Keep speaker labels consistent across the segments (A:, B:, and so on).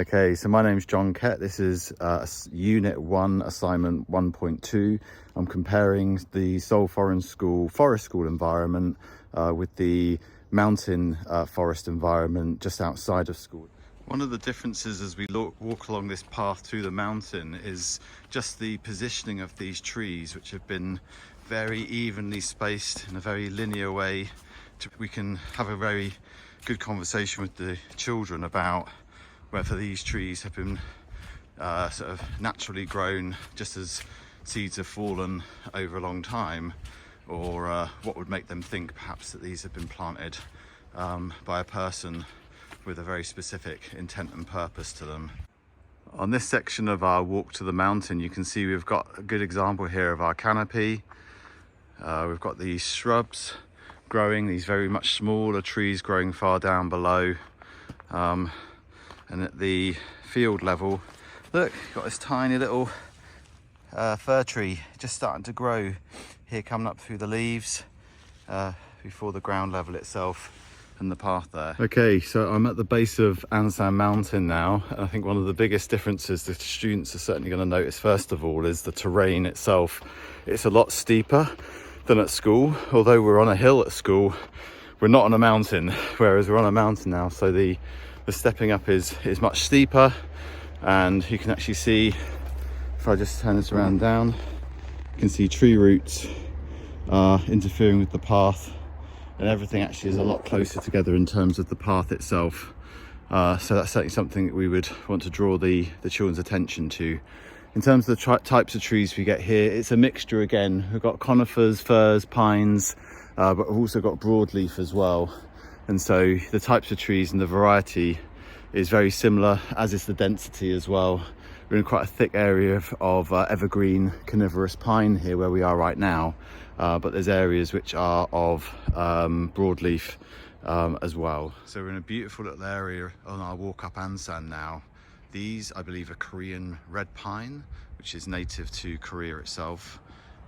A: Okay, so my name's John Kett. This is Unit 1, Assignment 1.2. I'm comparing the Seoul Forest School environment with the mountain forest environment just outside of school. One of the differences as we walk along this path through the mountain is just the positioning of these trees, which have been very evenly spaced in a very linear way. We can have a very good conversation with the children about whether these trees have been sort of naturally grown just as seeds have fallen over a long time, or what would make them think perhaps that these have been planted by a person with a very specific intent and purpose to them. On this section of our walk to the mountain, you can see we've got a good example here of our canopy. We've got these shrubs growing, these very much smaller trees growing far down below. And at the field level, look, you've got this tiny little fir tree just starting to grow here, coming up through the leaves before the ground level itself and the path there. Okay, so I'm at the base of Ansan mountain now. I think one of the biggest differences the students are certainly going to notice, first of all, is the terrain itself. It's a lot steeper than at school. Although we're on a hill at school, we're not on a mountain, whereas we're on a mountain now, so the stepping up is much steeper, and you can actually see, if I just turn this around down, you can see tree roots interfering with the path, and everything actually is a lot closer together in terms of the path itself. So that's certainly something that we would want to draw the children's attention to. In terms of the types of trees we get here, it's a mixture again. We've got conifers, firs, pines, but we've also got broadleaf as well. And so the types of trees and the variety is very similar, as is the density as well. We're in quite a thick area of evergreen coniferous pine here where we are right now, but there's areas which are of broadleaf as well. So we're in a beautiful little area on our walk up Ansan now. These, I believe, are Korean red pine, which is native to Korea itself.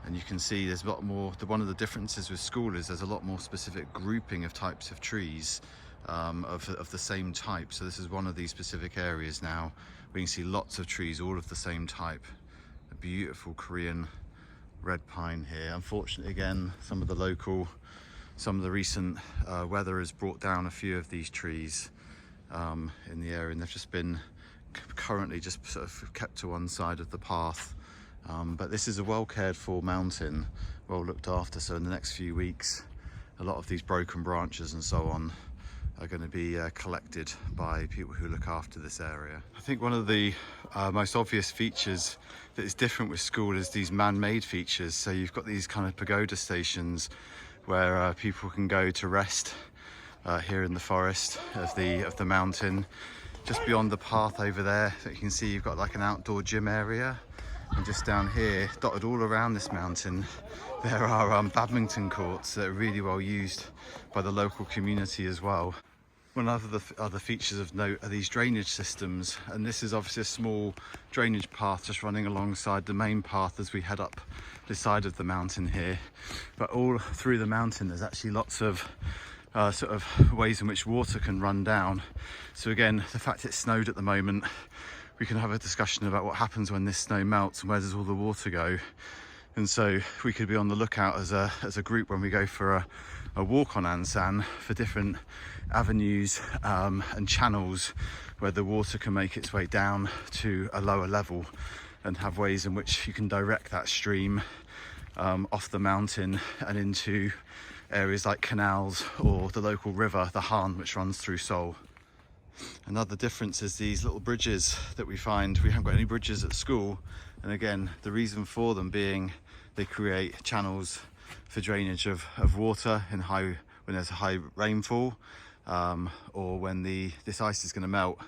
A: And you can see there's a lot more. One of the differences with school is there's a lot more specific grouping of types of trees of the same type. So this is one of these specific areas now. We can see lots of trees all of the same type. A beautiful Korean red pine here. Unfortunately, again, some of the recent weather has brought down a few of these trees in the area, and they've just been currently just sort of kept to one side of the path. But this is a well cared for mountain, well looked after, so in the next few weeks a lot of these broken branches and so on are going to be collected by people who look after this area. I think one of the most obvious features that is different with school is these man-made features. So you've got these kind of pagoda stations where people can go to rest here in the forest of the mountain. Just beyond the path over there, that you can see, you've got like an outdoor gym area. And just down here, dotted all around this mountain, there are badminton courts that are really well used by the local community as well. One of the other features of note are these drainage systems, and this is obviously a small drainage path just running alongside the main path as we head up the side of the mountain here. But all through the mountain there's actually lots of sort of ways in which water can run down. So again, the fact it's snowed at the moment, we can have a discussion about what happens when this snow melts and where does all the water go. And so we could be on the lookout as a group when we go for a walk on Ansan for different avenues and channels where the water can make its way down to a lower level, and have ways in which you can direct that stream off the mountain and into areas like canals or the local river, the Han, which runs through Seoul. Another difference is these little bridges that we find. We haven't got any bridges at school, and again, the reason for them being they create channels for drainage of water when there's a high rainfall, or when this ice is going to melt.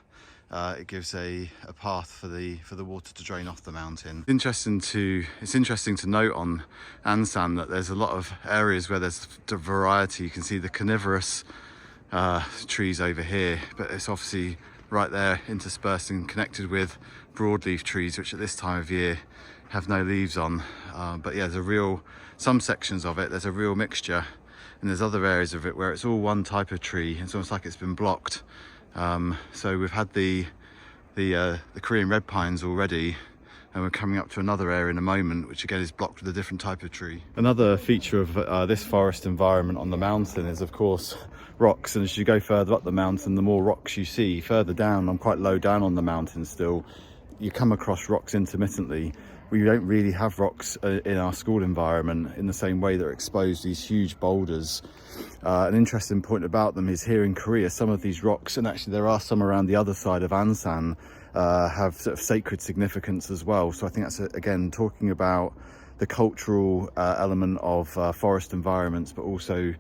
A: It gives a path for the water to drain off the mountain. It's interesting to note on Ansan that there's a lot of areas where there's variety. You can see the coniferous trees over here, but it's obviously right there interspersed and connected with broadleaf trees, which at this time of year have no leaves on. But yeah, some sections of it, there's a real mixture, and there's other areas of it where it's all one type of tree. It's almost like it's been blocked. So we've had the the Korean red pines already, and we're coming up to another area in a moment, which again is blocked with a different type of tree. Another feature of this forest environment on the mountain is, of course, rocks. And as you go further up the mountain, the more rocks you see. Further down, I'm quite low down on the mountain still, you come across rocks intermittently. We don't really have rocks in our school environment in the same way that are exposed, these huge boulders. An interesting point about them is here in Korea, some of these rocks, and actually there are some around the other side of Ansan, have sort of sacred significance as well. So I think that's, again, talking about the cultural element of forest environments, but also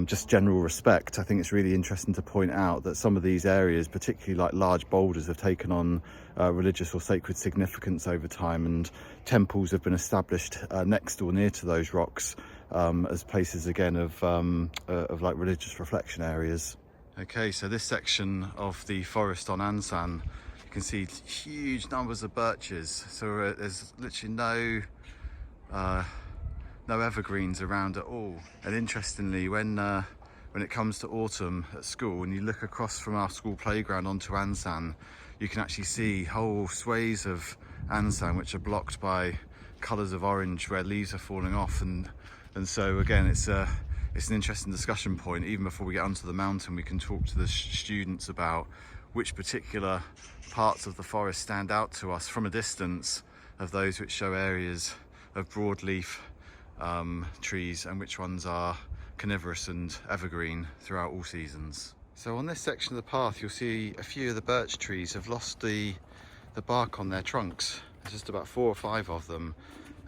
A: just general respect. I think it's really interesting to point out that some of these areas, particularly like large boulders, have taken on religious or sacred significance over time, and temples have been established next or near to those rocks as places again of like religious reflection areas. Okay, so this section of the forest on Ansan, you can see huge numbers of birches. So there's literally no evergreens around at all. And interestingly, when it comes to autumn at school, and you look across from our school playground onto Ansan, you can actually see whole swathes of Ansan which are blocked by colours of orange where leaves are falling off. And so again, it's an interesting discussion point. Even before we get onto the mountain, we can talk to the students about which particular parts of the forest stand out to us from a distance of those which show areas of broadleaf trees, and which ones are carnivorous and evergreen throughout all seasons. So on this section of the path, you'll see a few of the birch trees have lost the bark on their trunks. There's just about 4 or 5 of them,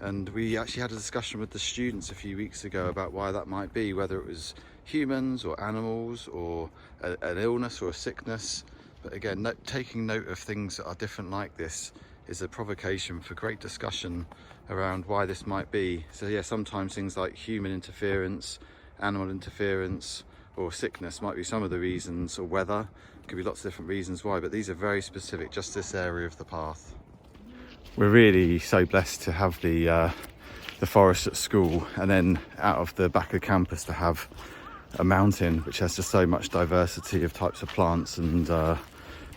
A: and we actually had a discussion with the students a few weeks ago about why that might be, whether it was humans or animals or an illness or a sickness. But again, taking note of things that are different like this is a provocation for great discussion around why this might be. So yeah, sometimes things like human interference, animal interference, or sickness might be some of the reasons, or weather. Could be lots of different reasons why, but these are very specific, just this area of the path. We're really so blessed to have the forest at school, and then out of the back of campus to have a mountain which has just so much diversity of types of plants and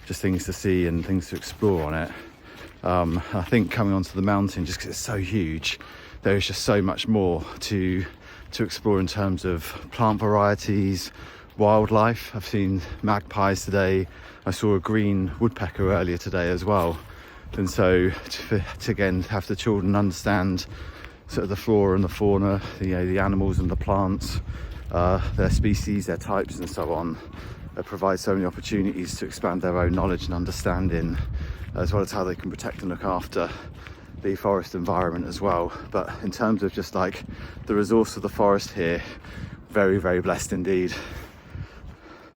A: just things to see and things to explore on it. I think coming onto the mountain, just because it's so huge, there is just so much more to explore in terms of plant varieties, wildlife. I've seen magpies today. I saw a green woodpecker earlier today as well. And so to again have the children understand sort of the flora and the fauna, the animals and the plants, their species, their types and so on, provide so many opportunities to expand their own knowledge and understanding, as well as how they can protect and look after the forest environment as well. But in terms of just like the resource of the forest here, very, very blessed indeed.